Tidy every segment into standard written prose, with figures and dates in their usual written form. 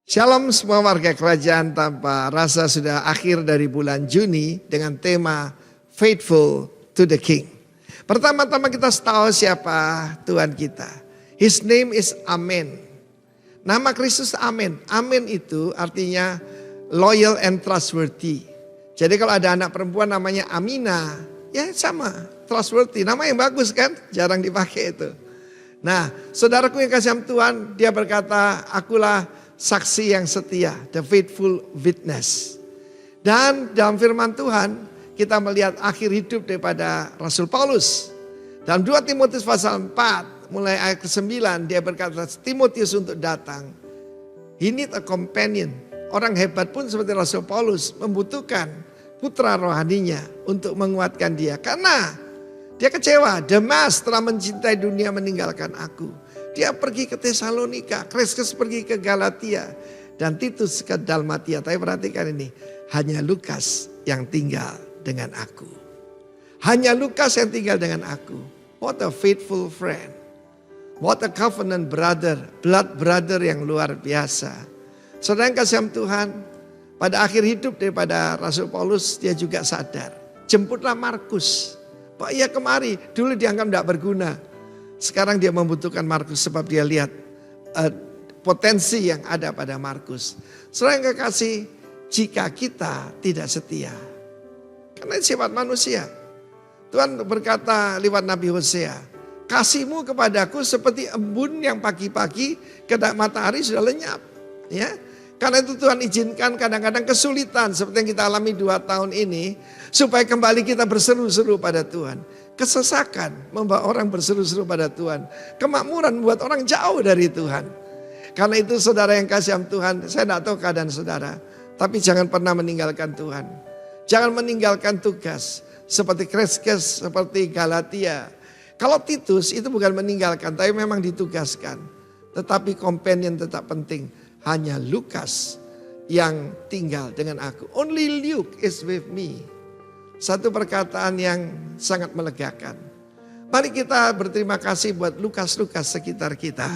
Shalom semua warga kerajaan, tanpa rasa sudah akhir dari bulan Juni dengan tema Faithful to the King. Pertama-tama kita tahu siapa Tuhan kita. His name is Amen. Nama Kristus Amen. Amen itu artinya loyal and trustworthy. Jadi kalau ada anak perempuan namanya Amina, ya sama, trustworthy. Nama yang bagus kan, jarang dipakai itu. Nah, saudaraku yang kasih Tuhan, dia berkata, akulah saksi yang setia, the faithful witness. Dan dalam firman Tuhan, kita melihat akhir hidup daripada Rasul Paulus. Dalam 2 Timotius pasal 4, mulai ayat ke-9, dia berkata, Timotius untuk datang. He need a companion. Orang hebat pun seperti Rasul Paulus membutuhkan putra rohaninya untuk menguatkan dia. Karena dia kecewa, Demas telah mencintai dunia meninggalkan aku. Dia pergi ke Tesalonika, Kreskes pergi ke Galatia, dan Titus ke Dalmatia. Tapi perhatikan ini, hanya Lukas yang tinggal dengan aku. Hanya Lukas yang tinggal dengan aku. What a faithful friend. What a covenant brother, blood brother yang luar biasa. Saudara yang kasih Tuhan, pada akhir hidup daripada Rasul Paulus, dia juga sadar. Jemputlah Markus. Pak, ia kemari, dulu dianggap tidak berguna. Sekarang dia membutuhkan Markus sebab dia lihat potensi yang ada pada Markus. Saudara yang kekasih, jika kita tidak setia, karena sifat manusia. Tuhan berkata lewat Nabi Hosea, kasihmu kepadaku seperti embun yang pagi-pagi ketika matahari sudah lenyap. Ya, karena itu Tuhan izinkan kadang-kadang kesulitan seperti yang kita alami 2 tahun ini, supaya kembali kita berseru-seru pada Tuhan. Kesesakan membawa orang berseru-seru pada Tuhan. Kemakmuran membuat orang jauh dari Tuhan. Karena itu saudara yang kasih Tuhan, saya tidak tahu keadaan saudara, tapi jangan pernah meninggalkan Tuhan. Jangan meninggalkan tugas seperti Kreskes, seperti Galatia. Kalau Titus itu bukan meninggalkan, tapi memang ditugaskan. Tetapi companion tetap penting. Hanya Lukas yang tinggal dengan aku. Only Luke is with me. Satu perkataan yang sangat melegakan. Mari kita berterima kasih buat Lukas-Lukas sekitar kita.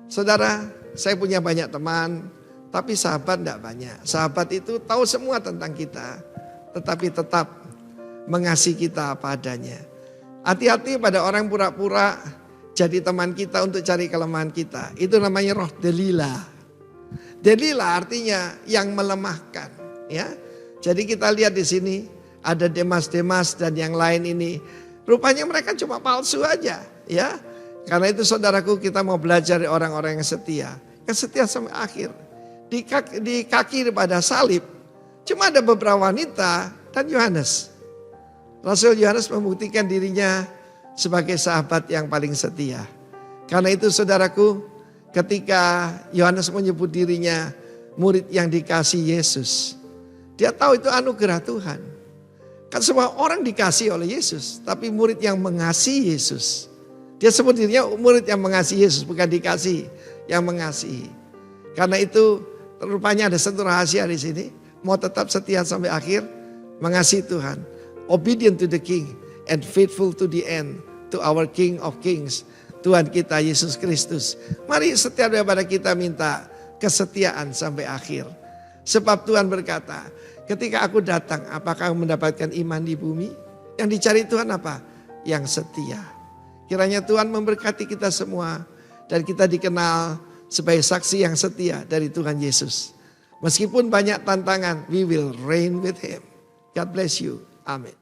Saudara, saya punya banyak teman, tapi sahabat tidak banyak. Sahabat itu tahu semua tentang kita, tetapi tetap mengasihi kita apa adanya. Hati-hati pada orang pura-pura jadi teman kita untuk cari kelemahan kita. Itu namanya roh Delilah. Delilah artinya yang melemahkan, ya. Jadi kita lihat di sini ada Demas-Demas dan yang lain ini, rupanya mereka cuma palsu aja, ya. Karena itu saudaraku, kita mau belajar dari orang-orang yang setia, sampai akhir. Di kaki pada salib cuma ada beberapa wanita dan Yohanes. Rasul Yohanes membuktikan dirinya sebagai sahabat yang paling setia. Karena itu saudaraku, ketika Yohanes menyebut dirinya murid yang dikasih Yesus, dia tahu itu anugerah Tuhan. Kan semua orang dikasih oleh Yesus, tapi murid yang mengasihi Yesus. Dia sebut dirinya murid yang mengasihi Yesus, bukan dikasih, yang mengasihi. Karena itu rupanya ada satu rahasia di sini, mau tetap setia sampai akhir, mengasihi Tuhan, obedient to the King and faithful to the end, to our King of Kings, Tuhan kita Yesus Kristus. Mari setiap daripada kita minta kesetiaan sampai akhir. Sebab Tuhan berkata, ketika aku datang, apakah mendapatkan iman di bumi? Yang dicari Tuhan apa? Yang setia. Kiranya Tuhan memberkati kita semua dan kita dikenal sebagai saksi yang setia dari Tuhan Yesus. Meskipun banyak tantangan, we will reign with Him. God bless you. Amin.